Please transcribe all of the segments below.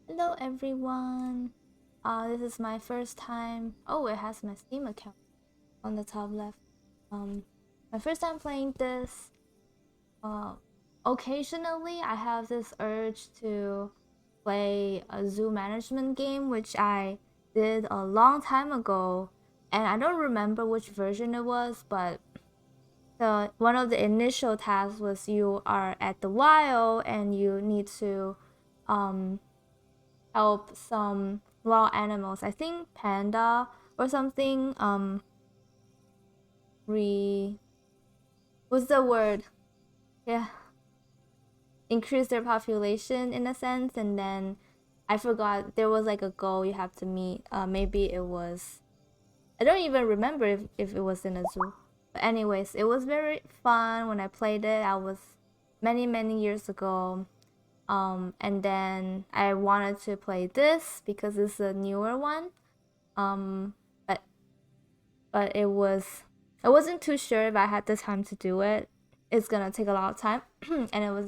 Hello everyone. This is my first time. Oh, it has my Steam account on the top left. My first time playing this. Occasionally I have this urge to play a zoo management game, which I did a long time ago, and I don't remember which version it was, but one of the initial tasks was you are at the wild and you need to help some wild animals. I think panda or something. What's the word? Yeah, increase their population in a sense, and then I forgot there was like a goal you have to meet. Maybe it was. I don't even remember if it was in a zoo. But anyways, it was very fun when I played it. I was many years ago. And then I wanted to play this because it's a newer one. Um, but it was I wasn't too sure if I had the time to do it. It's gonna take a lot of time, and it was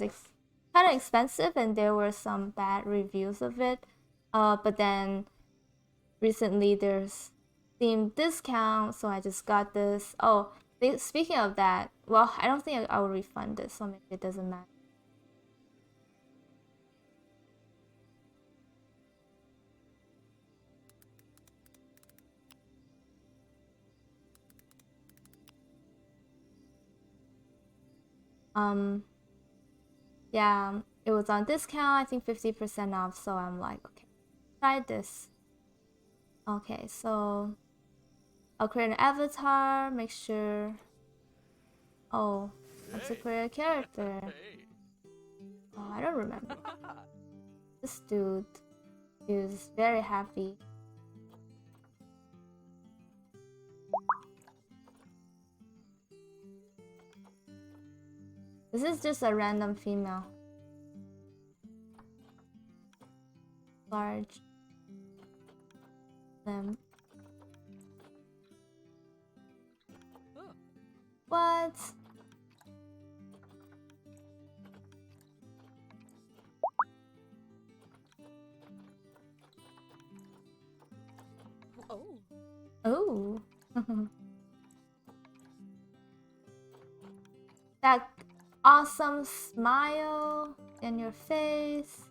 kind of expensive, and there were some bad reviews of it. But then recently there's Steam discount, so I just got this. Oh, speaking of that, well, I don't think I will refund this, so maybe it doesn't matter. Um, yeah, it was on discount. I think 50% off. So I'm like, okay, try this. Okay, so I'll create an avatar. Make sure. Oh, I have to create a character. Oh, I don't remember. This dude is very happy. This is just a random female. Large. Slim. What? Oh. Oh. That awesome smile in your face.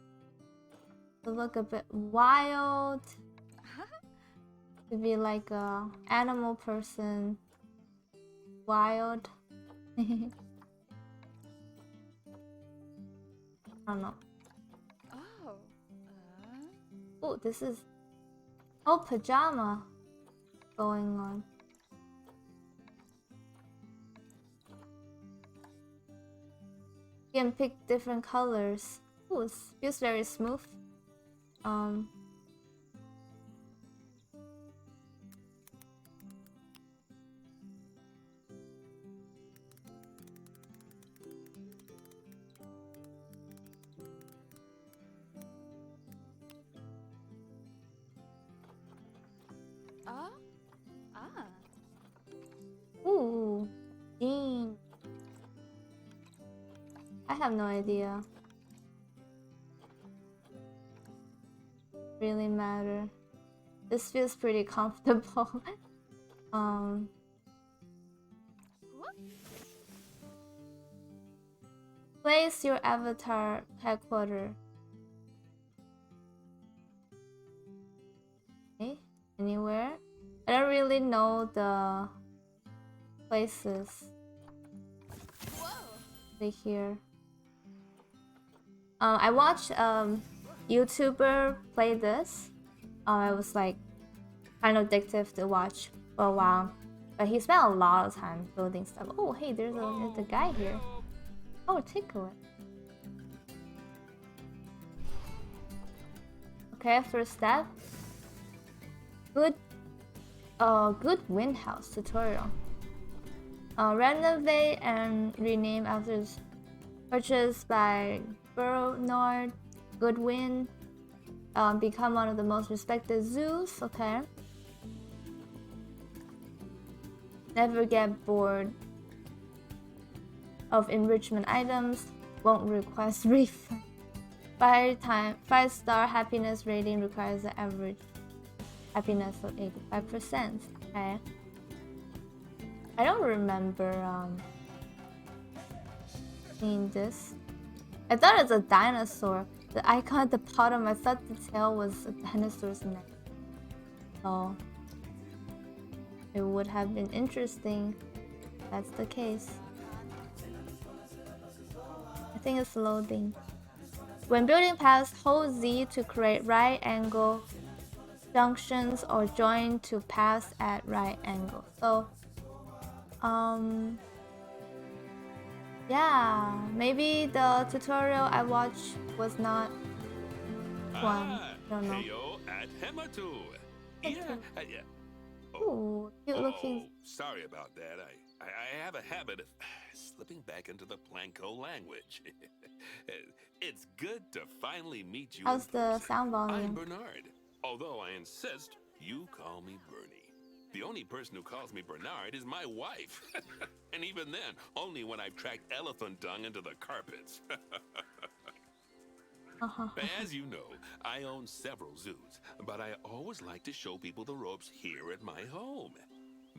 To look a bit wild. To be like a animal person. Wild. I don't know. Oh. Oh, this is. Oh, pajama going on. You can pick different colors. Oh, it feels very smooth. Um. Ah. Ah. Ooh, Jean. I have no idea. Really matter. This feels pretty comfortable. What? Place your avatar headquarters. Okay, anywhere. I don't really know the places. Whoa. Here. I watched YouTuber play this. It was like kind of addictive to watch for a while, but he spent a lot of time building stuff. Oh, hey, there's a guy here. Oh, tickle it. Okay, first step. Good Wind House tutorial. Renovate and rename after purchased by Bernard Goodwin. Become one of the most respected zoos. Okay. Never get bored of enrichment items. Won't request refund. 5-star happiness rating requires an average happiness of 85%. Okay. I don't remember seeing this. I thought it's a dinosaur. The icon at the bottom, I thought the tail was a dinosaur's neck. So it would have been interesting if that's the case. I think it's loading. When building paths, hold Z to create right angle junctions or join to paths at right angle. So yeah, maybe the tutorial I watched was not one. I don't know. Ooh, cute looking. Oh, sorry about that. I have a habit of slipping back into the Planko language. It's good to finally meet you. How's the sound I'm volume? Bernard, although I insist you call me Bernie. The only person who calls me Bernard is my wife. And even then, only when I've tracked elephant dung into the carpets. As you know, I own several zoos, but I always like to show people the ropes here at my home.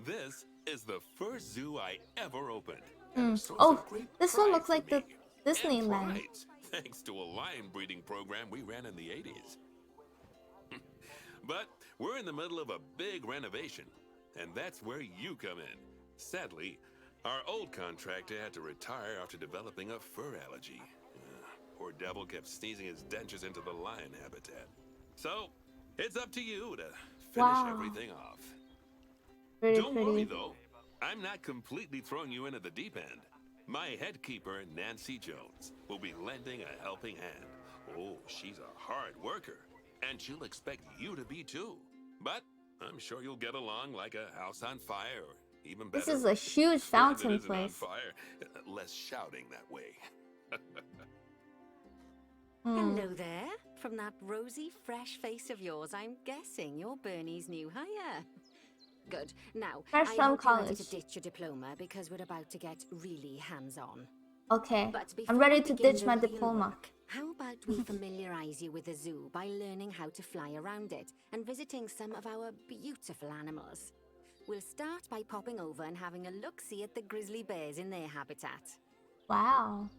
This is the first zoo I ever opened. Oh, this one looks like the Disneyland. Prides, thanks to a lion breeding program we ran in the 80s. But we're in the middle of a big renovation, and that's where you come in. Sadly, our old contractor had to retire after developing a fur allergy. Poor devil kept sneezing his dentures into the lion habitat. So, it's up to you to finish everything off. Don't worry though, I'm not completely throwing you in at the deep end. My head keeper, Nancy Jones, will be lending a helping hand. Oh, she's a hard worker, and she'll expect you to be too. But I'm sure you'll get along like a house on fire, or even better. This is a huge fountain It isn't on place. fire, less shouting that way. Hello there. From that rosy, fresh face of yours, I'm guessing you're Bernie's new hire. Good. Now, Fresh I from hope you're ready college. to ditch your diploma because we're about to get really hands-on. Okay, But I'm before ready we to begin ditch the my real diploma. work, how about we familiarize you with the zoo by learning how to fly around it and visiting some of our beautiful animals? We'll start by popping over and having a look-see at the grizzly bears in their habitat. Wow.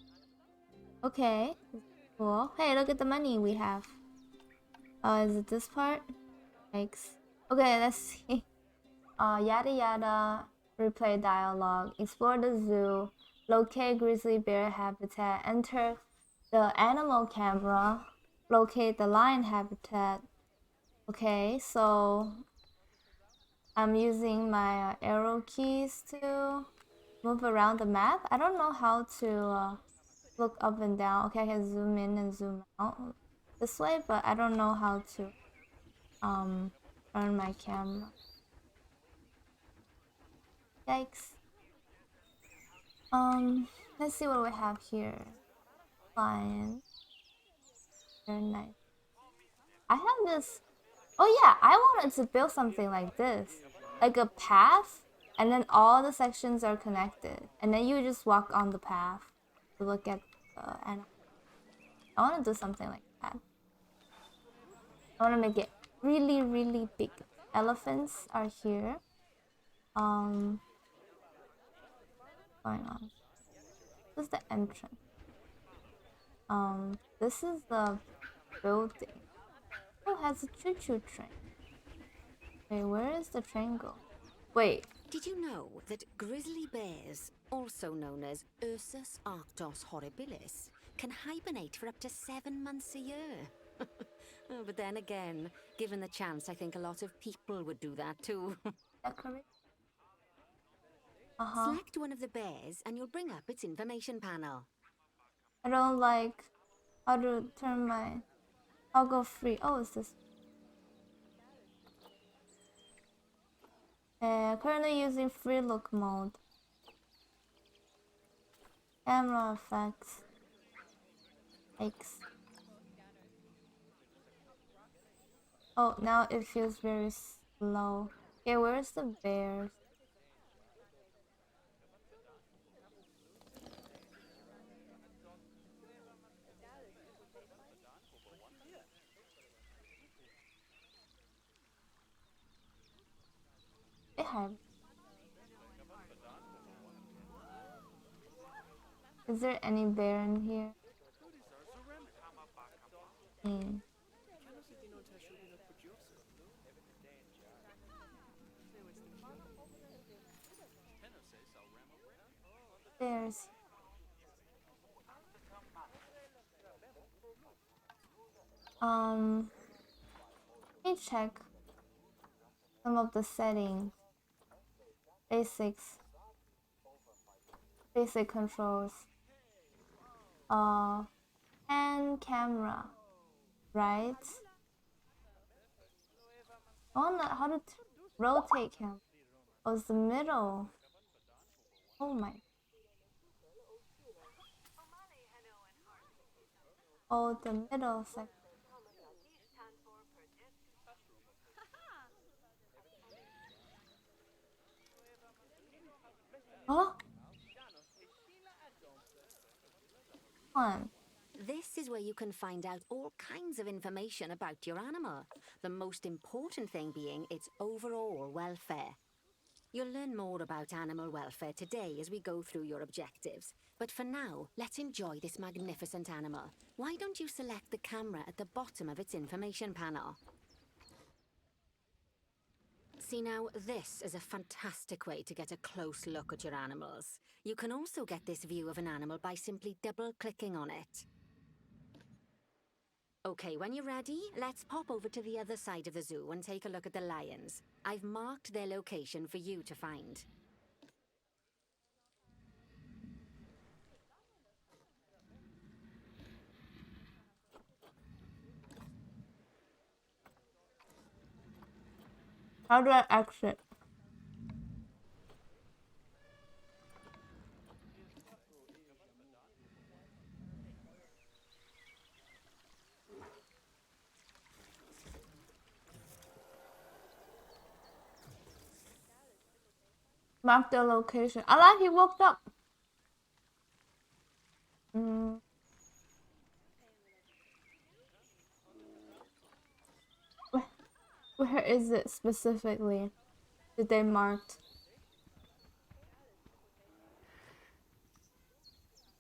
Okay, cool. Hey, look at the money we have. Is it this part? Thanks. Okay, let's see. Yada yada. Replay dialogue. Explore the zoo. Locate grizzly bear habitat. Enter the animal camera. Locate the lion habitat. Okay, so I'm using my arrow keys to move around the map. I don't know how to look up and down. Okay, I can zoom in and zoom out this way, but I don't know how to turn my camera. Yikes. Let's see what we have here. Lion. Very nice. I have this. Oh yeah, I wanted to build something like this, like a path, and then all the sections are connected, and then you just walk on the path to look at the animal. I want to do something like that. I want to make it really, really big. Elephants are here. What's going on? This is the entrance. This is the building. Oh, it has a choo-choo train. Wait, where is the train go? Wait. Did you know that grizzly bears, also known as Ursus arctos horribilis, can hibernate for up to 7 months a year? Oh, but then again, given the chance, I think a lot of people would do that too. Decorate. Select one of the bears and you'll bring up its information panel. I don't like how to turn my... I'll go free. Oh, it's this. Currently using free look mode. Camera effects. X. Oh, now it feels very slow. Okay, where's the bears? have. Is there any bear in here? Bears. Let me check some of the settings. Basic controls. And camera, right? Oh, no, how to rotate camera? Oh, it's the middle. Oh my. Oh, the middle section. Oh. On. This is where you can find out all kinds of information about your animal. The most important thing being its overall welfare. You'll learn more about animal welfare today as we go through your objectives. But for now, let's enjoy this magnificent animal. Why don't you select the camera at the bottom of its information panel? See now, this is a fantastic way to get a close look at your animals. You can also get this view of an animal by simply double-clicking on it. Okay, when you're ready, let's pop over to the other side of the zoo and take a look at the lions. I've marked their location for you to find. How do I exit? Mark the location. Allah, he woke up. Where is it specifically? Did they mark?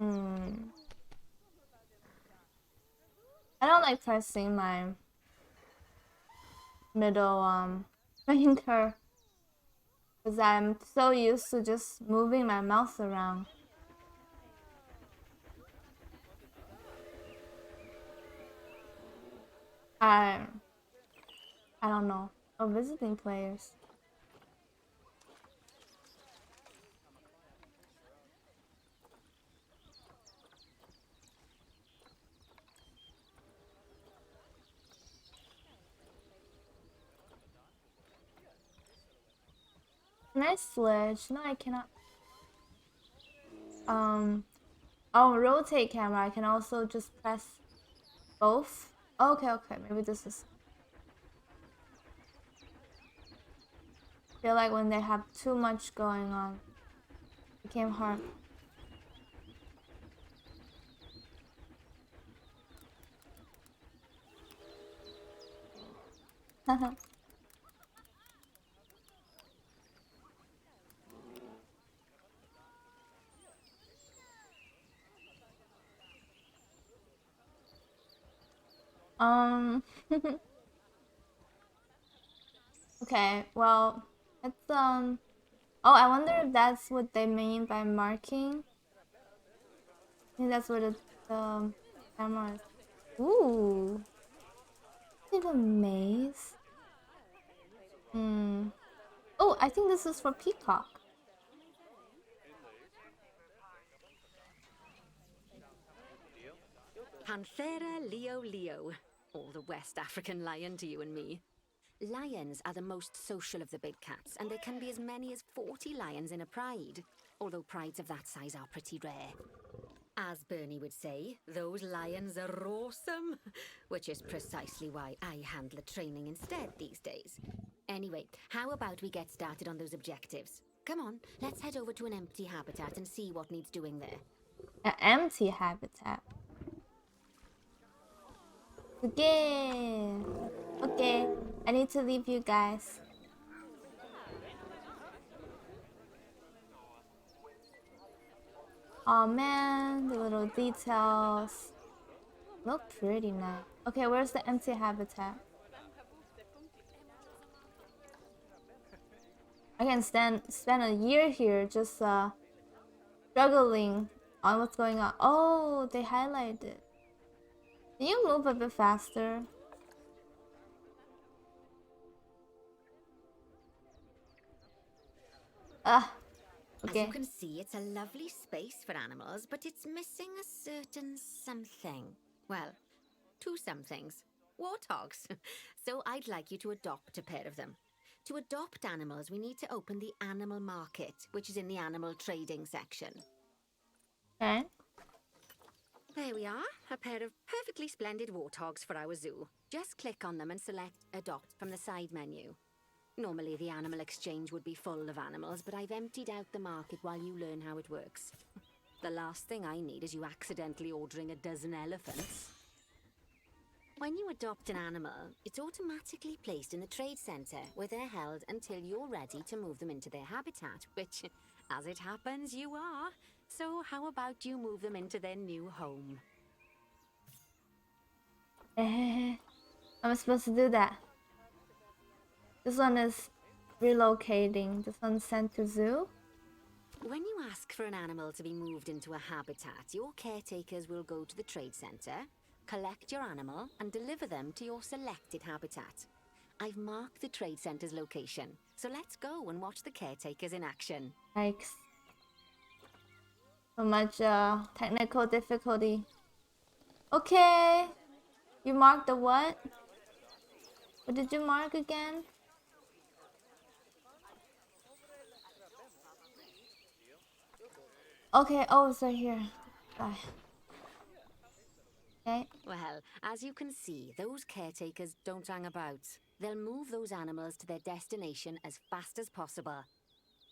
I don't like pressing my middle finger because I'm so used to just moving my mouse around. I don't know. Oh, visiting players. Can I switch? No, I cannot. Oh, rotate camera. I can also just press both. Okay, maybe this is. I feel like when they have too much going on, it became hard. Okay, well, it's oh, I wonder if that's what they mean by marking. I think that's what the camera is. Ooh, it's a maze. Oh, I think this is for peacock. Panthera leo leo, or the West African lion to you and me. Lions are the most social of the big cats, and there can be as many as 40 lions in a pride, although prides of that size are pretty rare. As Bernie would say, those lions are awesome, which is precisely why I handle the training instead these days. Anyway, how about we get started on those objectives? Come on, let's head over to an empty habitat and see what needs doing there. An empty habitat. Okay, I need to leave you guys. Oh man, the little details look pretty nice. Okay, where's the empty habitat? I can spend a year here just struggling on what's going on. Oh, they highlighted it. Can you move a bit faster? Ah, As okay. you can see, it's a lovely space for animals, but it's missing a certain something. Well, two somethings. Warthogs. So I'd like you to adopt a pair of them. To adopt animals, we need to open the animal market, which is in the animal trading section. Okay. There we are, a pair of perfectly splendid warthogs for our zoo. Just click on them and select Adopt from the side menu. Normally the animal exchange would be full of animals, but I've emptied out the market while you learn how it works. The last thing I need is you accidentally ordering a dozen elephants. When you adopt an animal, it's automatically placed in the trade centre, where they're held until you're ready to move them into their habitat, which, as it happens, you are. So how about you move them into their new home? I'm supposed to do that. This one is relocating. This one's sent to zoo. When you ask for an animal to be moved into a habitat, your caretakers will go to the trade centre, collect your animal, and deliver them to your selected habitat. I've marked the trade centre's location, so let's go and watch the caretakers in action. Yikes. So much technical difficulty. Okay. You marked the what? What did you mark again? Okay, oh, it's right here. Bye. Okay. Well, as you can see, those caretakers don't hang about. They'll move those animals to their destination as fast as possible.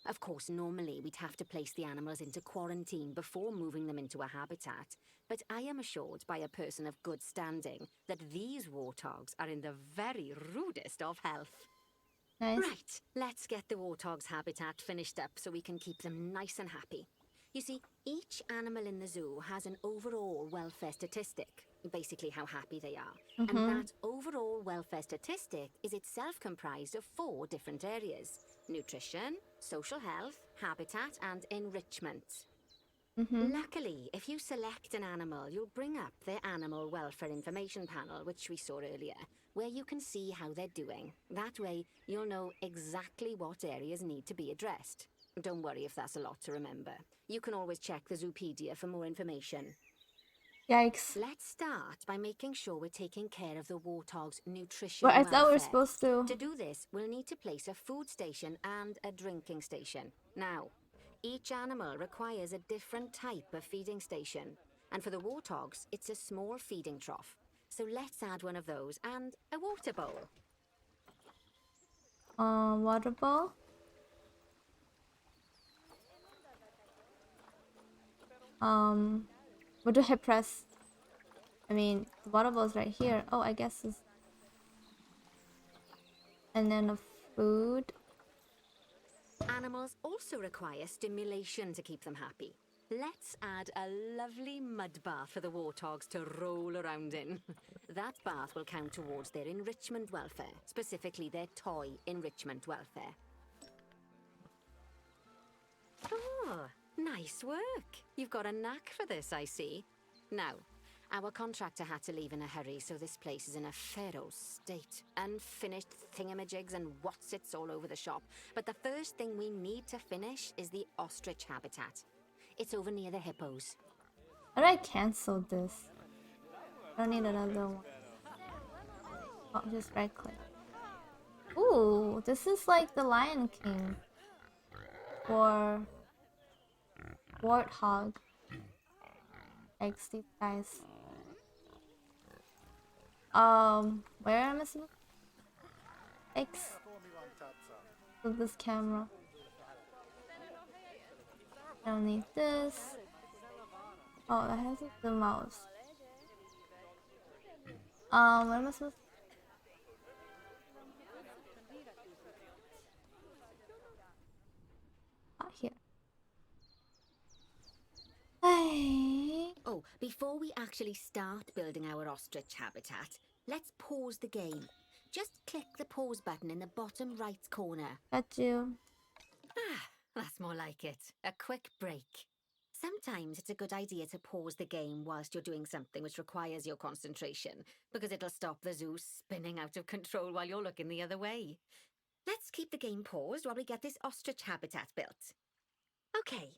Of course, normally we'd have to place the animals into quarantine before moving them into a habitat, but I am assured by a person of good standing that these warthogs are in the very rudest of health. Nice. Right, let's get the warthog's habitat finished up so we can keep them nice and happy. You see, each animal in the zoo has an overall welfare statistic, basically how happy they are. And that overall welfare statistic is itself comprised of 4 different areas: nutrition, social health, habitat, and enrichment. Luckily, if you select an animal, you'll bring up their animal welfare information panel, which we saw earlier, where you can see how they're doing. That way, you'll know exactly what areas need to be addressed. Don't worry if that's a lot to remember. You can always check the Zoopedia for more information. Yikes. Let's start by making sure we're taking care of the warthog's nutrition But I thought we were welfare. supposed to. To do this, we'll need to place a food station and a drinking station. Now, each animal requires a different type of feeding station. And for the warthogs, it's a small feeding trough. So let's add one of those and a water bowl. Water bowl. What do I press? I mean, the water bowl's right here. Oh, I guess it's... And then a food. Animals also require stimulation to keep them happy. Let's add a lovely mud bath for the warthogs to roll around in. That bath will count towards their enrichment welfare, specifically their toy enrichment welfare. Oh, nice work. You've got a knack for this, I see. Now, our contractor had to leave in a hurry, so this place is in a pharaoh's state. Unfinished thingamajigs and whatsits all over the shop. But the first thing we need to finish is the ostrich habitat. It's over near the hippos. How do I cancel this? I don't need another one. Oh, just right click. Ooh, this is like the Lion King. Or Warthog. Like these guys. Where am I supposed to? X. With this camera. I don't need this. Oh, that has the mouse. Where am I supposed to? Ah, here. Hey. Oh, before we actually start building our ostrich habitat, let's pause the game. Just click the pause button in the bottom right corner. Got you. Ah, that's more like it. A quick break. Sometimes it's a good idea to pause the game whilst you're doing something which requires your concentration, because it'll stop the zoo spinning out of control while you're looking the other way. Let's keep the game paused while we get this ostrich habitat built. Okay,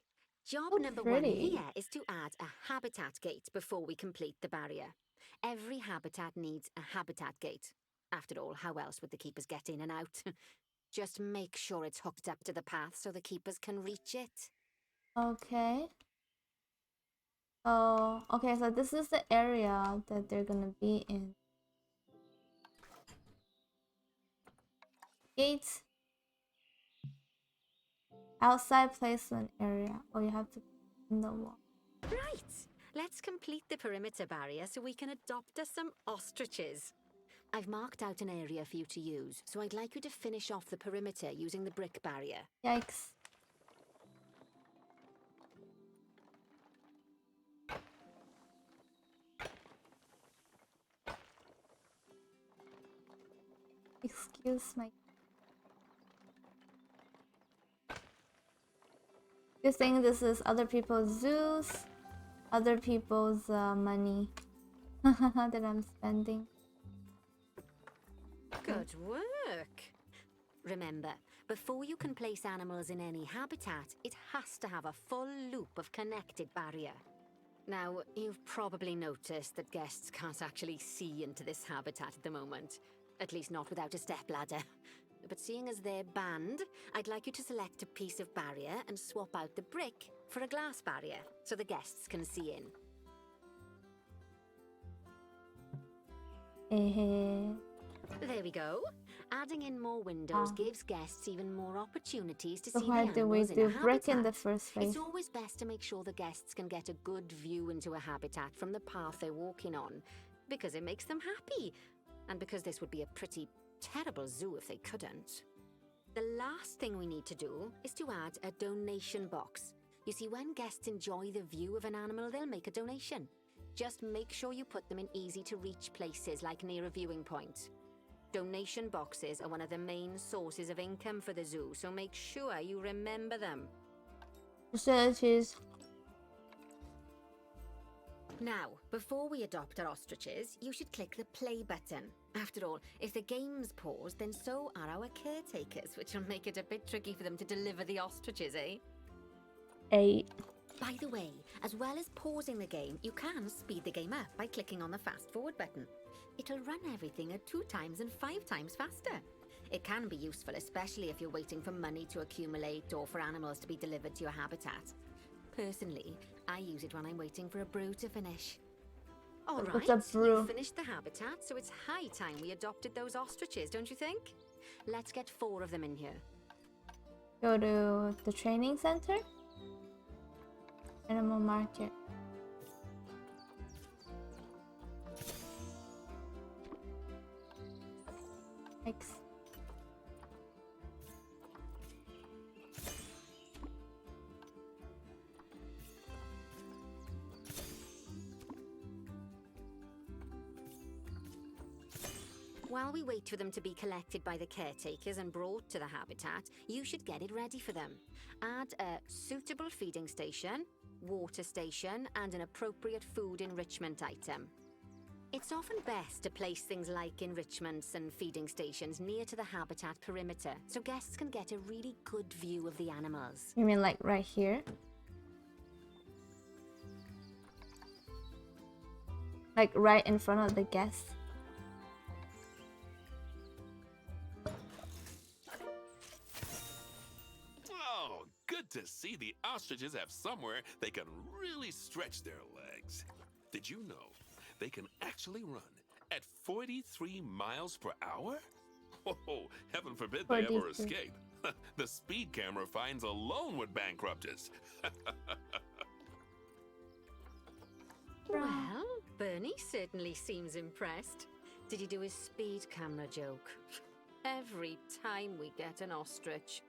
job So number one pretty. here is to add a habitat gate before we complete the barrier. Every habitat needs a habitat gate. After all, how else would the keepers get in and out? Just make sure it's hooked up to the path so the keepers can reach it. Okay. Oh, okay, so this is the area that they're gonna be in. Gates. Outside placement area. Oh, you have to put in the wall. Right, let's complete the perimeter barrier so we can adopt us some ostriches. I've marked out an area for you to use, so I'd like you to finish off the perimeter using the brick barrier. Yikes. Excuse my... You're saying this is other people's zoos, other people's money that I'm spending. Good work! Remember, before you can place animals in any habitat, it has to have a full loop of connected barrier. Now, you've probably noticed that guests can't actually see into this habitat at the moment. At least not without a stepladder. But seeing as they're banned, I'd like you to select a piece of barrier and swap out the brick for a glass barrier, so the guests can see in. There we go. Adding in more windows gives guests even more opportunities to So see the why do we animals in do a brick in the habitat. first place? It's always best to make sure the guests can get a good view into a habitat from the path they're walking on, because it makes them happy, and because this would be a pretty terrible zoo if they couldn't. The last thing we need to do is to add a donation box. You see, when guests enjoy the view of an animal, they'll make a donation. Just make sure you put them in easy-to-reach places, like near a viewing point. Donation boxes are one of the main sources of income for the zoo, so make sure you remember them. Facilities. Now, before we adopt our ostriches, you should click the play button. After all, if the game's paused, then so are our caretakers, which will make it a bit tricky for them to deliver the ostriches, eh? 8. By the way, as well as pausing the game, you can speed the game up by clicking on the fast forward button. It'll run everything at 2 times and 5 times faster. It can be useful, especially if you're waiting for money to accumulate or for animals to be delivered to your habitat. Personally, I use it when I'm waiting for a brew to finish. All What's right, a brew? you've finished the habitat, so it's high time we adopted those ostriches, don't you think? Let's get 4 of them in here. Go to the training center. Animal market. Thanks. While we wait for them to be collected by the caretakers and brought to the habitat, you should get it ready for them. Add a suitable feeding station, water station, and an appropriate food enrichment item. It's often best to place things like enrichments and feeding stations near to the habitat perimeter, so guests can get a really good view of the animals. You mean like right here? Like right in front of the guests? Oh, good to see the ostriches have somewhere they can really stretch their legs. Did you know they can actually run at 43 miles per hour? Oh, heaven forbid they ever 43. escape. The speed camera fines alone would bankrupt us. Well, Bernie certainly seems impressed. Did you do his speed camera joke? Every time we get an ostrich.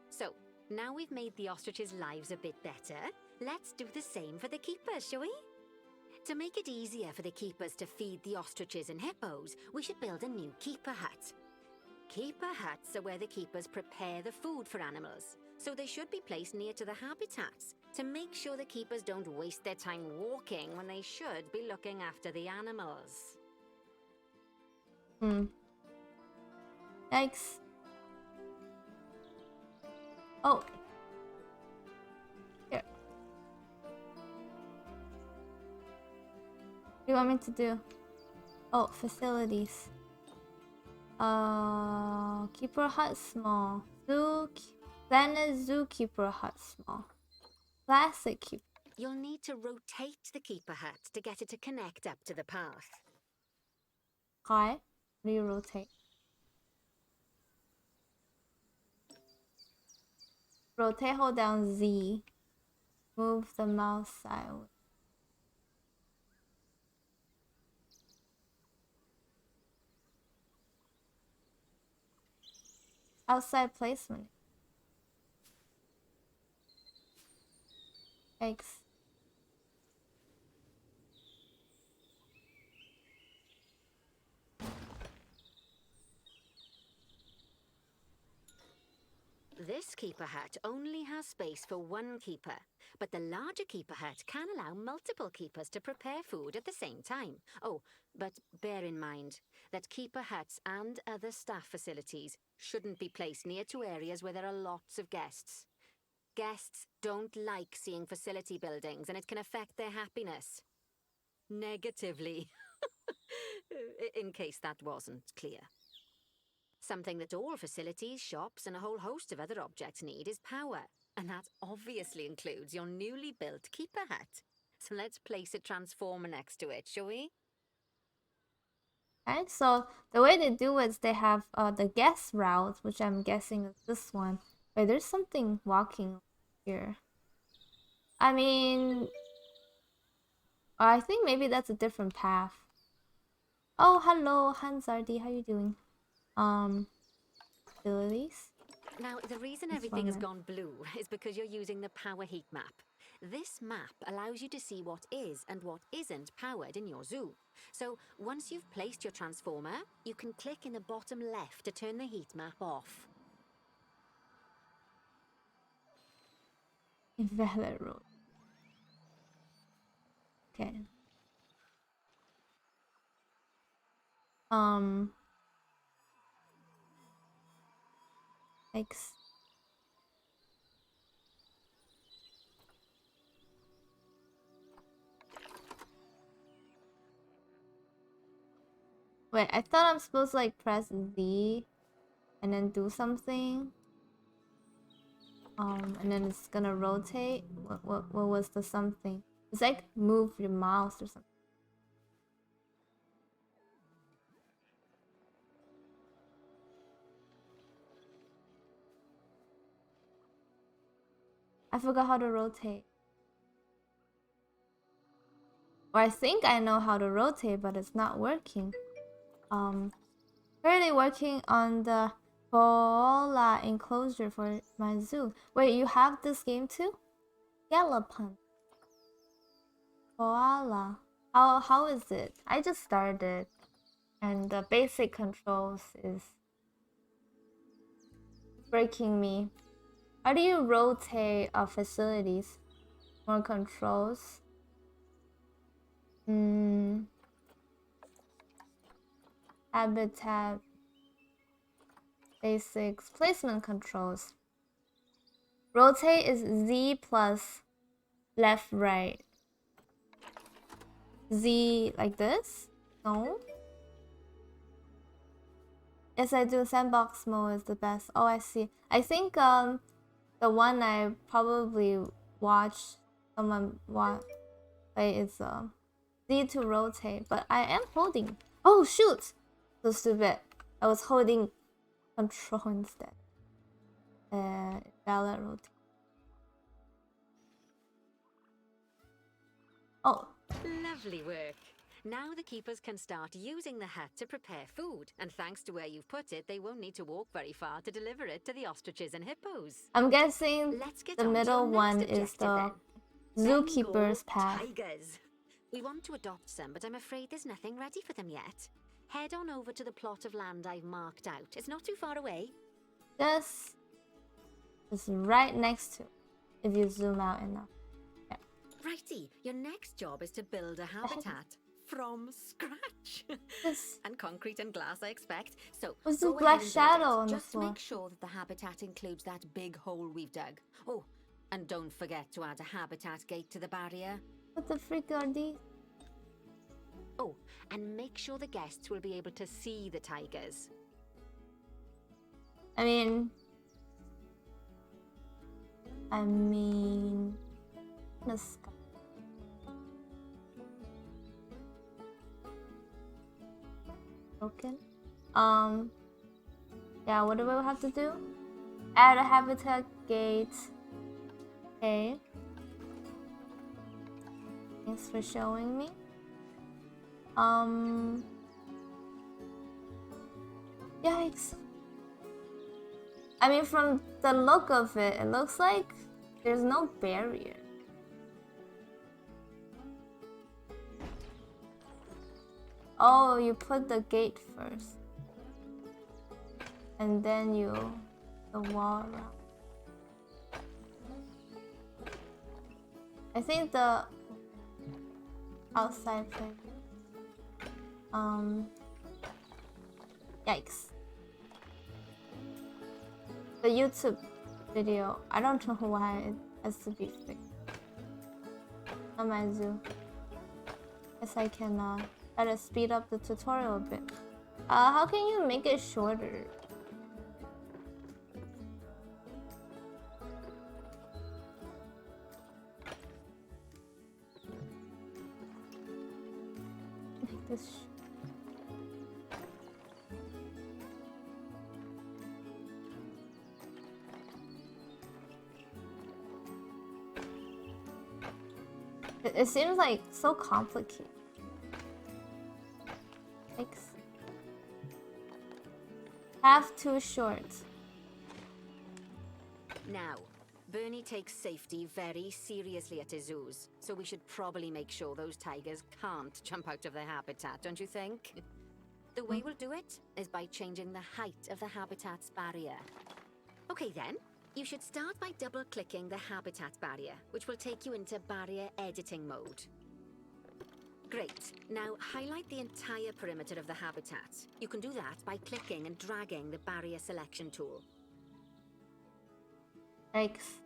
So, now we've made the ostriches' lives a bit better, let's do the same for the keepers, shall we? To make it easier for the keepers to feed the ostriches and hippos, we should build a new keeper hut. Keeper huts are where the keepers prepare the food for animals, so they should be placed near to the habitats to make sure the keepers don't waste their time walking when they should be looking after the animals. Yikes. Oh. Here. What do you want me to do? Oh, facilities. Keeper hut small. Planet zookeeper hut small. Classic keeper. You'll need to rotate the keeper hut to get it to connect up to the path. Okay. How do you rotate? Rotate, hold down Z. Move the mouse sideways. Outside placement. Yikes. This keeper hut only has space for one keeper, but the larger keeper hut can allow multiple keepers to prepare food at the same time. Oh, but bear in mind that keeper huts and other staff facilities shouldn't be placed near to areas where there are lots of guests. Guests don't like seeing facility buildings, and it can affect their happiness. Negatively. In case that wasn't clear. Something that all facilities, shops, and a whole host of other objects need is power. And that obviously includes your newly built keeper hut. So let's place a transformer next to it, shall we? Okay, so the way they do it is they have the guest route, which I'm guessing is this one. Wait, there's something walking here. I mean, I think maybe that's a different path. Oh, hello, Hansardi, how you doing? Abilities. Now, the reason everything has gone blue is because you're using the power heat map. This map allows you to see what is and what isn't powered in your zoo. So, once you've placed your transformer, you can click in the bottom left to turn the heat map off. Invalid road. Okay. Thanks. Wait, I thought I'm supposed to like press Z and then do something. And then it's gonna rotate. What was the something? It's like move your mouse or something. I forgot how to rotate. Or I think I know how to rotate, but it's not working. Currently working on the koala enclosure for my zoo. Wait, you have this game too? Gallopant. Koala. How is it? I just started, and the basic controls is breaking me. How do you rotate facilities? More controls. Habitat. Basics. Placement controls. Rotate is Z plus left, right. Z like this? No? Yes, I do. Sandbox mode is the best. Oh, I see. I think the one I probably watched someone play is Z to rotate, but I am holding. Oh shoot! So stupid. I was holding control instead. Valid rotate. Oh. Lovely work. Now the keepers can start using the hut to prepare food, and thanks to where you've put it, they won't need to walk very far to deliver it to the ostriches and hippos. I'm guessing Let's get the on to middle your next one is objective the then. Zookeeper's path. Tigers. We want to adopt some, but I'm afraid there's nothing ready for them yet. Head on over to the plot of land I've marked out. It's not too far away. Just right next to, if you zoom out enough. Righty, your next job is to build a habitat from scratch. This And concrete and glass, I expect. So, was go the black ahead and build shadow it. on the Just floor. make sure that the habitat includes that big hole we've dug. Oh, and don't forget to add a habitat gate to the barrier. What the freak are these? Oh, and make sure the guests will be able to see the tigers. I mean, the sky. Broken. Yeah, what do we have to do? Add a habitat gate. Okay. Thanks for showing me. Yikes. I mean, from the look of it, it looks like there's no barrier. Oh, you put the gate first. And then the wall around. I think the outside play. Yikes. The YouTube video, I don't know why it has to be fixed. On my zoo. Guess I can try to speed up the tutorial a bit. How can you make it shorter? Make this It seems like so complicated. Thanks. Half too short. Now, Bernie takes safety very seriously at his zoos, so we should probably make sure those tigers can't jump out of their habitat, don't you think? The way we'll do it is by changing the height of the habitat's barrier. Okay then, you should start by double-clicking the habitat barrier, which will take you into barrier editing mode. Great. Now highlight the entire perimeter of the habitat. You can do that by clicking and dragging the barrier selection tool. Yikes.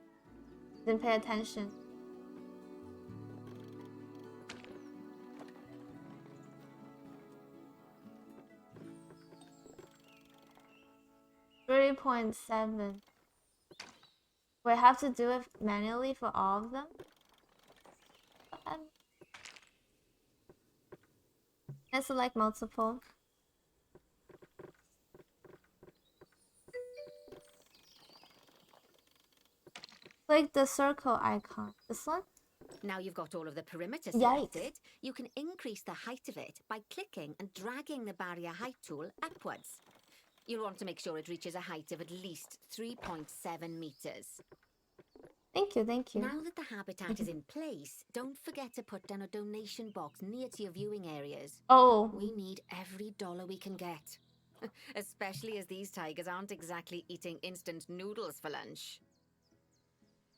Didn't pay attention. .7. We have to do it manually for all of them? Let's select multiple. Click the circle icon. This one? Now you've got all of the perimeter Yikes. selected, you can increase the height of it by clicking and dragging the barrier height tool upwards. You'll want to make sure it reaches a height of at least 3.7 meters. Thank you, thank you. Now that the habitat is in place, don't forget to put down a donation box near to your viewing areas. Oh, We need every dollar we can get. Especially as these tigers aren't exactly eating instant noodles for lunch.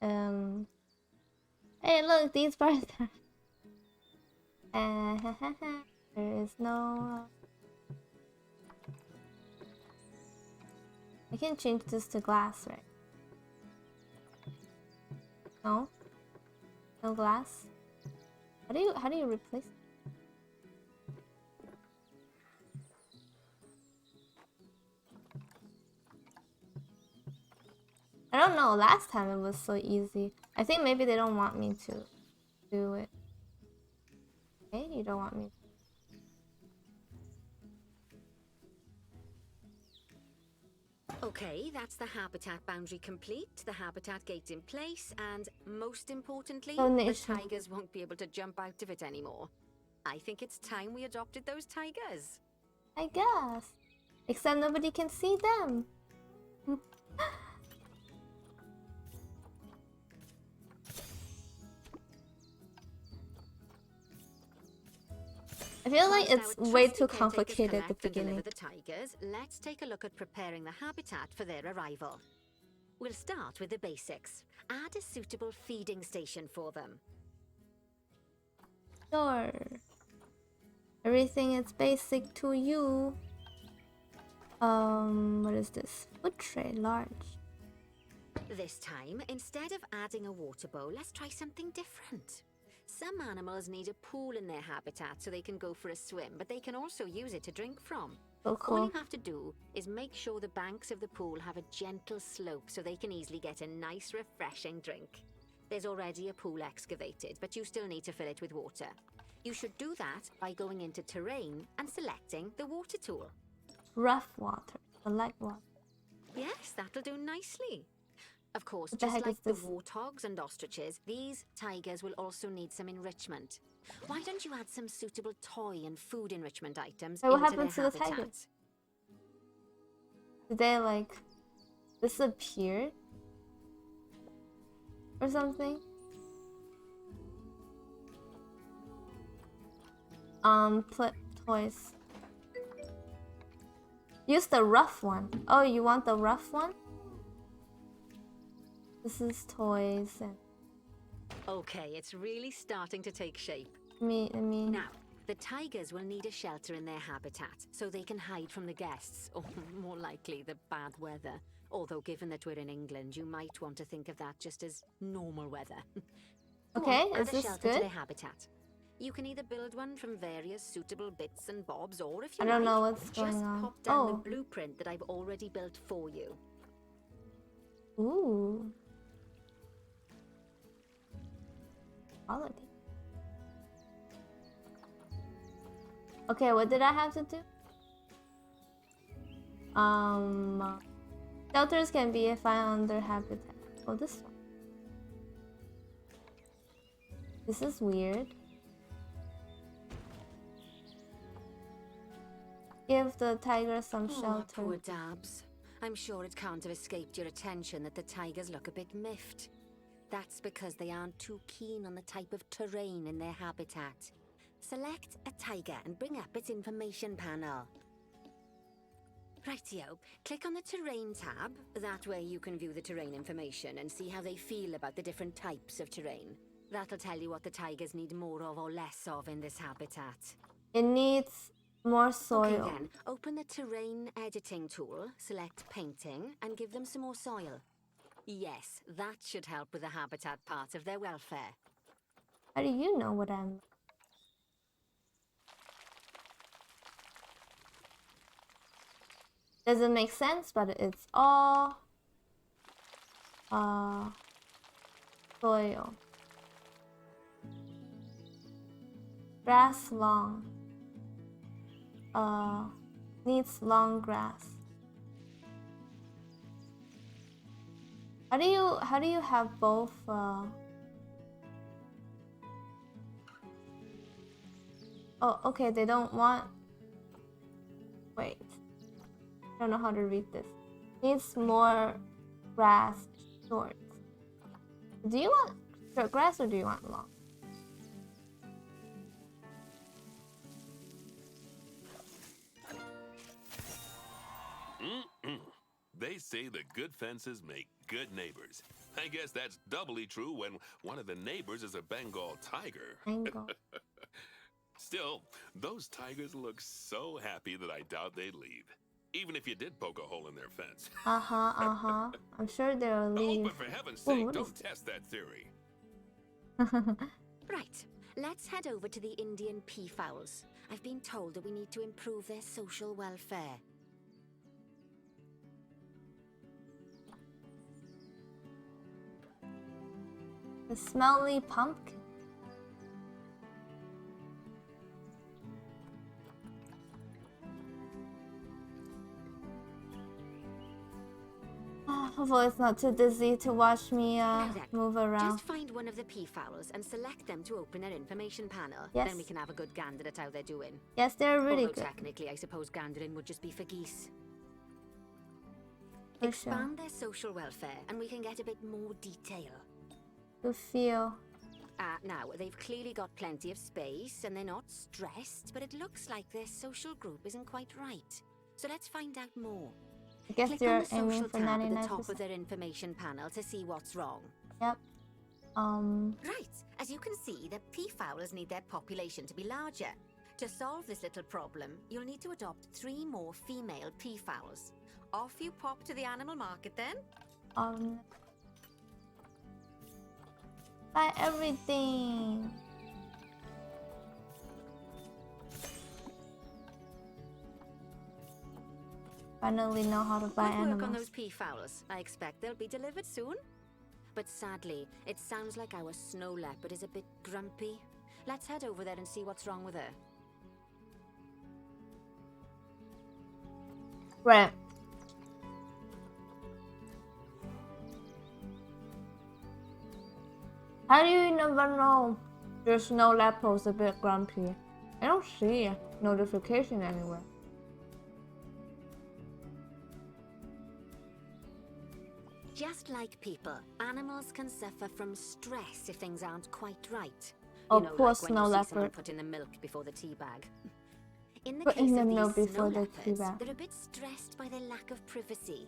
Hey, look, these birds are... there is no... I can change this to glass, right? No? No glass? How do you replace it? I don't know, last time it was so easy. I think maybe they don't want me to do it. Okay, you don't want me to. Okay, that's the habitat boundary complete, the habitat gate in place, and most importantly, the Donation. tigers won't be able to jump out of it anymore. I think it's time we adopted those tigers. I guess. Except nobody can see them. feel like Whilst it's our way trusty too caretakers complicated at the collect and deliver beginning. the tigers, let's take a look at preparing the habitat for their arrival. We'll start with the basics. Add a suitable feeding station for them. Sure. Everything is basic to you. What is this? Food tray, large. This time, instead of adding a water bowl, let's try something different. Some animals need a pool in their habitat so they can go for a swim, but they can also use it to drink from. So All cool. you have to do is make sure the banks of the pool have a gentle slope so they can easily get a nice, refreshing drink. There's already a pool excavated, but you still need to fill it with water. You should do that by going into terrain and selecting the water tool. Rough water. Select water. Yes, that'll do nicely. Of course, What the just heck like is the this? warthogs and ostriches, these tigers will also need some enrichment. Why don't you add some suitable toy and food enrichment items Hey, what into happened their to the habitat? tigers? Did they like disappear? Or something? Toys. Use the rough one. Oh, you want the rough one? This is toys and Okay, it's really starting to take shape. me. Now, the tigers will need a shelter in their habitat so they can hide from the guests, or more likely, the bad weather. Although, given that we're in England, you might want to think of that just as normal weather. Go Okay, on, is add a this shelter to good? their habitat. You can either build one from various suitable bits and bobs, or if you I don't like, know what's going just on. pop down Oh. the blueprint that I've already built for you. Ooh. Quality. Okay, what did I have to do? Shelters can be found under habitat. Oh, this one. This is weird. Give the tiger some Oh, shelter. poor Dabs. I'm sure it can't have escaped your attention that the tigers look a bit miffed. That's because they aren't too keen on the type of terrain in their habitat. Select a tiger and bring up its information panel. Rightio, click on the terrain tab. That way you can view the terrain information and see how they feel about the different types of terrain. That'll tell you what the tigers need more of or less of in this habitat. It needs more soil. Okay then, open the terrain editing tool, select painting, and give them some more soil. Yes, that should help with the habitat part of their welfare. How do you know what I'm... Doesn't make sense, but it's all soil. Grass long. Needs long grass. How do you have both Oh, okay, they don't want... Wait. I don't know how to read this. Needs more grass short. Do you want short grass or do you want long? They say the good fences make good neighbors. I guess that's doubly true when one of the neighbors is a Bengal tiger. Angle. Still, those tigers look so happy that I doubt they'd leave. Even if you did poke a hole in their fence. I'm sure they'll Oh, leave. but for heaven's Whoa, sake, what don't is test that theory. Right, let's head over to the Indian peafowls. I've been told that we need to improve their social welfare. The smelly pumpkin. Hopefully it's not too dizzy to watch me Now then, move around. Just find one of the peafowls and select them to open their information panel. Yes. Then we can have a good gander at how they're doing. Yes, they're really Although good. technically, I suppose gandering would just be for geese. For sure. Expand their social welfare and we can get a bit more detail. To feel. Now, they've clearly got plenty of space and they're not stressed, but it looks like their social group isn't quite right. So let's find out more. I guess Click you're on the aiming social for tab at the top of 99%. their information panel to see what's wrong. Yep. Right, as you can see, the peafowls need their population to be larger. To solve this little problem, you'll need to adopt 3 more female peafowls. Off you pop to the animal market then. Buy everything. Finally know how to buy Good work on animals. those peafowls. I expect they'll be delivered soon. But sadly, it sounds like our snow leopard is a bit grumpy. Let's head over there and see what's wrong with her. Right. How do you never know your snow leopard's a bit grumpy? I don't see a notification anywhere. Just like people, animals can suffer from stress if things aren't quite right. Oh, You know, poor like when snow you see someone leopard. put in the milk before the tea bag. In the Putting case the of milk these before snow the tea leopards, bag. they're a bit stressed by their lack of privacy.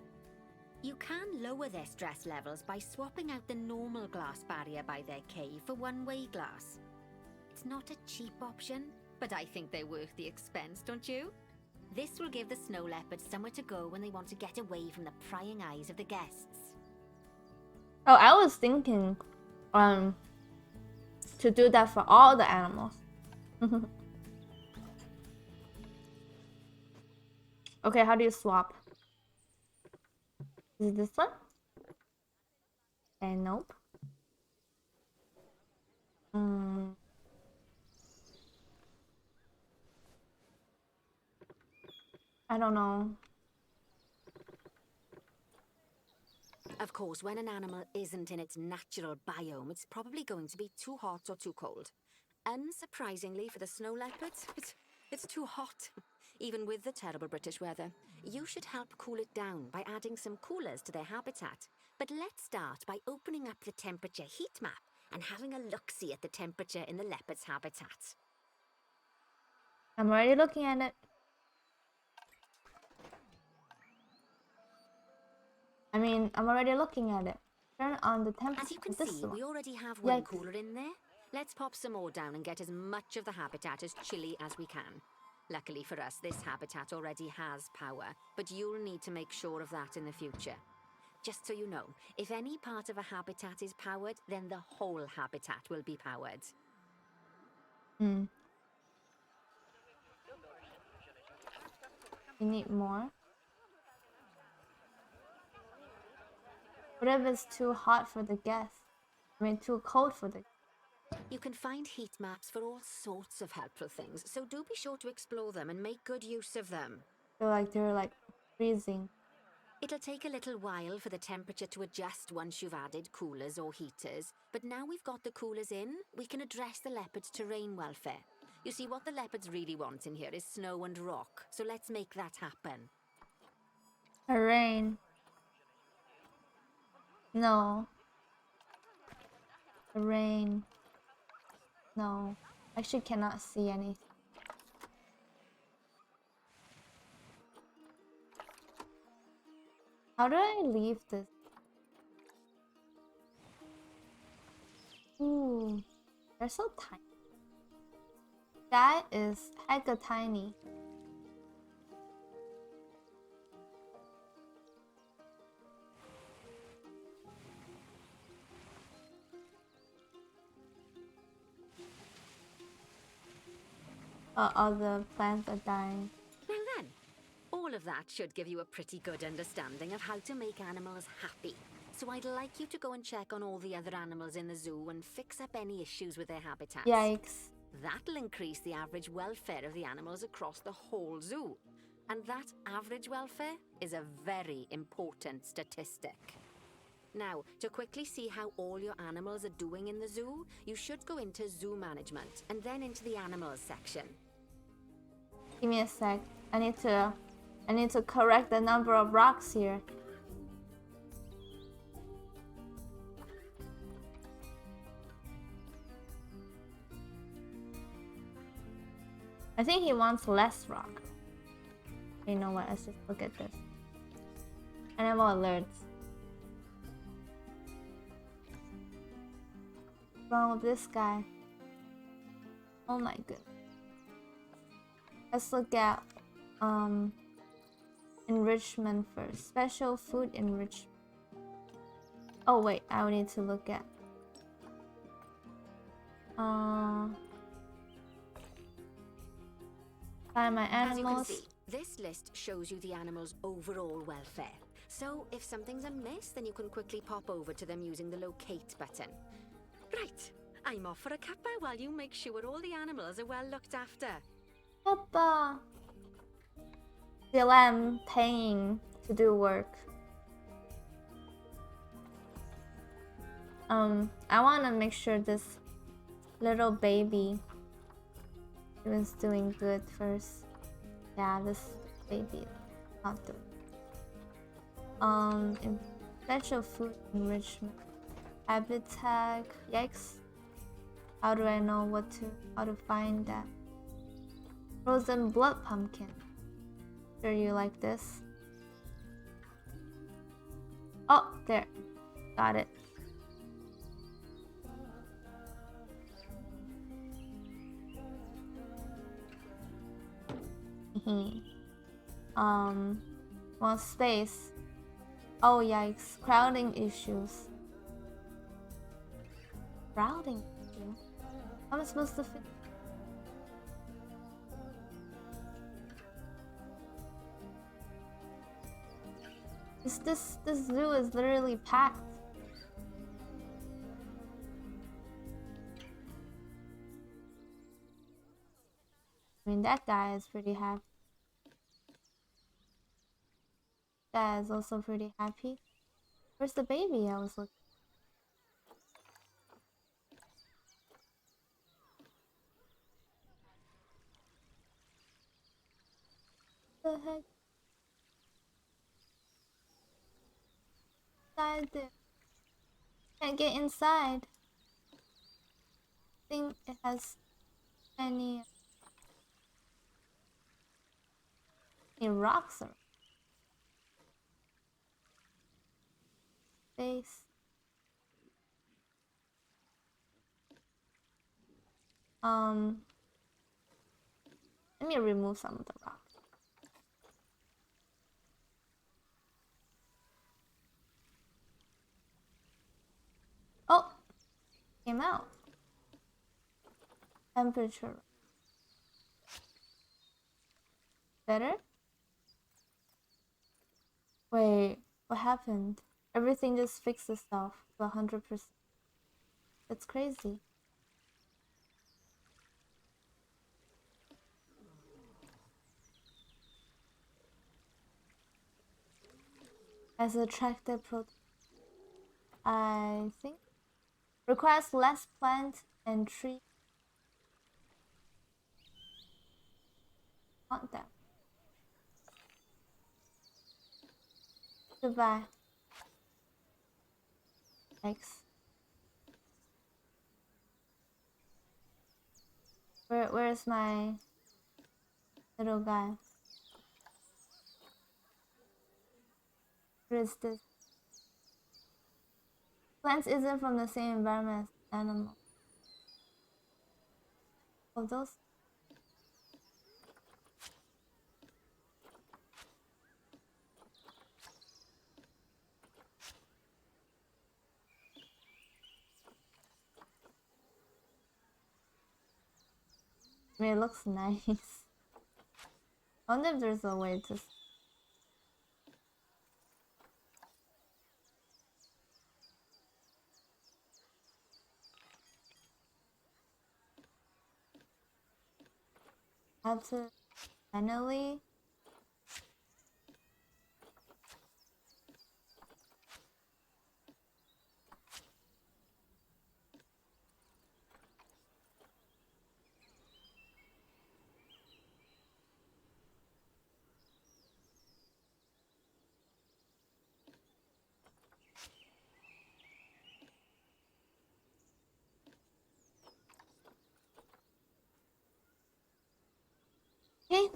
You can lower their stress levels by swapping out the normal glass barrier by their cave for one-way glass. It's not a cheap option, but I think they're worth the expense, don't you? This will give the snow leopards somewhere to go when they want to get away from the prying eyes of the guests. Oh, I was thinking, to do that for all the animals. Okay, how do you swap? Is it this one? And nope. I don't know. Of course, when an animal isn't in its natural biome, it's probably going to be too hot or too cold. Unsurprisingly for the snow leopards, it's too hot. Even with the terrible British weather, you should help cool it down by adding some coolers to their habitat. But let's start by opening up the temperature heat map and having a look-see at the temperature in the leopard's habitat. I'm already looking at it. I mean, I'm already looking at it. Turn on the temperature. As you can This see, one. we already have one Yikes. cooler in there. Let's pop some more down and get as much of the habitat as chilly as we can. Luckily for us, this habitat already has power, but you'll need to make sure of that in the future. Just so you know, if any part of a habitat is powered, then the whole habitat will be powered. You need more? What if it's too hot for the guests? I mean, too cold for the... You can find heat maps for all sorts of helpful things, so do be sure to explore them and make good use of them. They're like freezing. It'll take a little while for the temperature to adjust once you've added coolers or heaters, but now we've got the coolers in, we can address the leopard's terrain welfare. You see, what the leopards really want in here is snow and rock, so let's make that happen. Rain. No. Rain. No. Actually cannot see anything. How do I leave this? Ooh. They're so tiny. That is hecka tiny. All the plants are dying. Now then, all of that should give you a pretty good understanding of how to make animals happy. So I'd like you to go and check on all the other animals in the zoo and fix up any issues with their habitats. Yikes. That'll increase the average welfare of the animals across the whole zoo. And that average welfare is a very important statistic. Now, to quickly see how all your animals are doing in the zoo, you should go into zoo management and then into the animals section. Give me a sec. I need to correct the number of rocks here. I think he wants less rock. You know what? Let's just look at this. Animal alerts. What's wrong with this guy? Oh my goodness. Let's look at enrichment first. Special food enrichment. Oh wait, I need to look at find my As you can animals. see, this list shows you the animal's overall welfare. So if something's amiss, then you can quickly pop over to them using the locate button. Right, I'm off for a cuppa while you make sure all the animals are well looked after. Papa. Still am paying to do work. I want to make sure this little baby is doing good first. Yeah, this baby is not doing. Special food enrichment, habitat. Yikes! How do I know how to find that? Frozen blood pumpkin. Sure you like this? Oh, there. Got it. Want space. Oh yikes, crowding issues. Crowding issue? How am I supposed to fit? This zoo is literally packed. I mean, that guy is pretty happy. That is also pretty happy. Where's the baby I was looking? What the heck? Inside there. Can't get inside. I think it has any rocks around. Space. Let me remove some of the rocks. Oh, came out. Temperature. Better? Wait, what happened? Everything just fixed itself to 100%. That's crazy. As attracted protein, I think requires less plant and tree. Want that. Goodbye. Thanks. Where's my little guy? Where is this? Plants isn't from the same environment as animals. Oh, those. I mean, it looks nice. I wonder if there's a way to. Have to manually.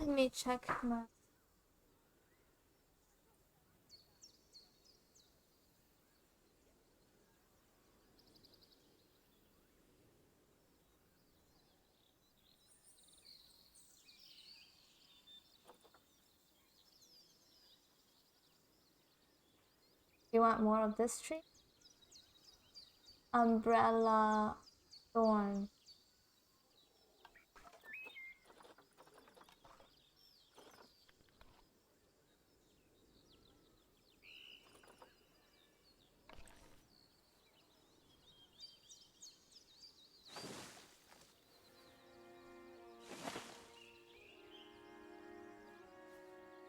Let me check my. You want more of this tree? Umbrella thorn.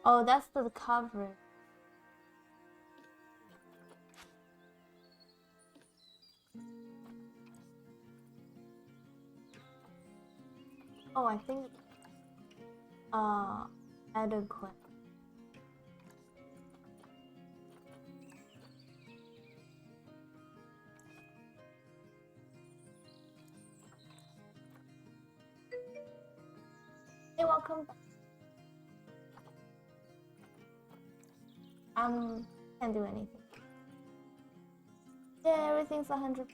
Oh, that's the cover. Oh, I think adequate. Hey, welcome back. Can't do anything. Yeah, everything's 100.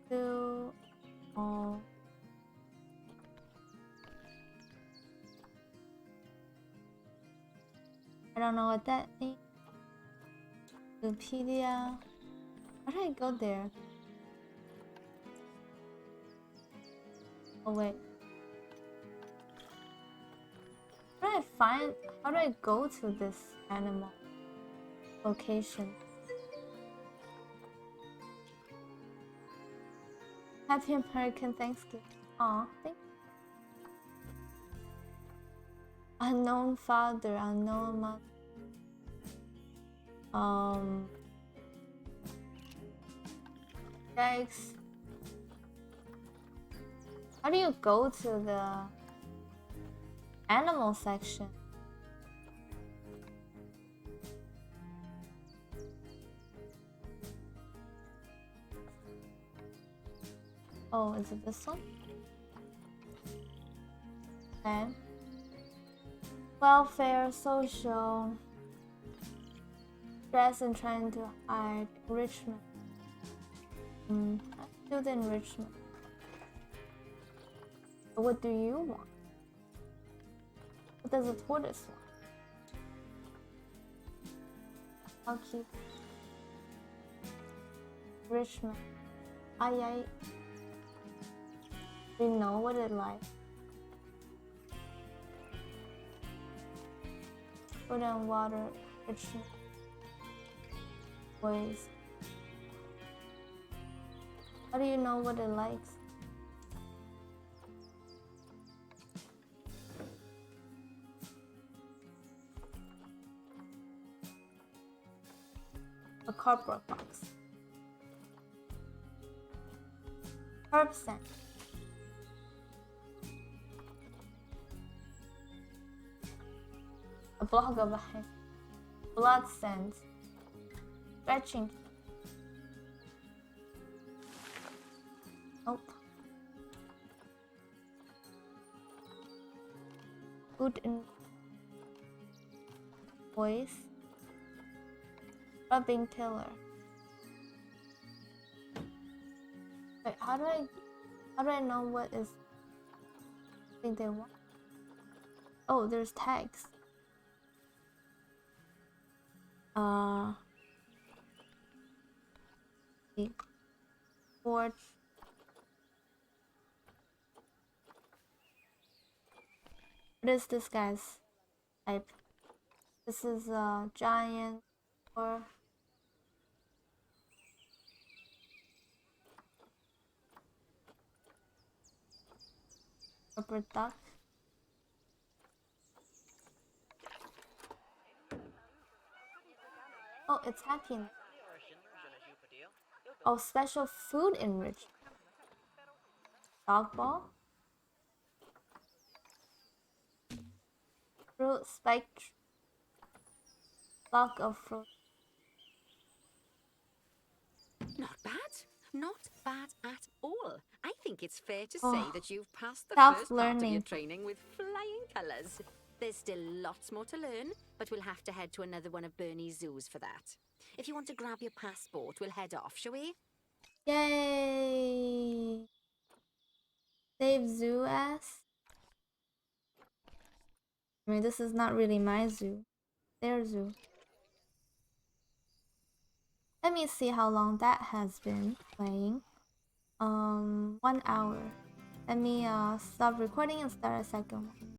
Do all. I don't know what that means. Wikipedia. How did I go there? Oh wait. How do I go to this animal location? Happy American Thanksgiving. Aw, thank you. Unknown father, unknown mother. Yikes. How do you go to the animal section? Oh, is it this one? Okay. Welfare, social, stress and trying to hide, enrichment. Do the enrichment. But what do you want? What does a tortoise want? How cute. Enrichment. Ay. We know what it like. Food and water, enrichment. Ways. How do you know what it likes? A cardboard box. Herb scent. A block of a head. Blood scent. Stretching. Nope. Food and voice. Rubbing pillar. Wait, how do I know what is I think they want? Oh, there's tags. Porch. What is this guy's type? This is a giant or rubber duck. Oh, it's happiness. Oh, special food enriched. Dog ball. Fruit spiked block of fruit. Not bad. Not bad at all. I think it's fair to say Oh, that you've passed the stop first part of your learning. training with flying colours. There's still lots more to learn, but we'll have to head to another one of Bernie's zoos for that. If you want to grab your passport, we'll head off, shall we? Yay! Save zoo ass. I mean, this is not really my zoo. Their zoo. Let me see how long that has been playing. 1 hour. Let me stop recording and start a second one.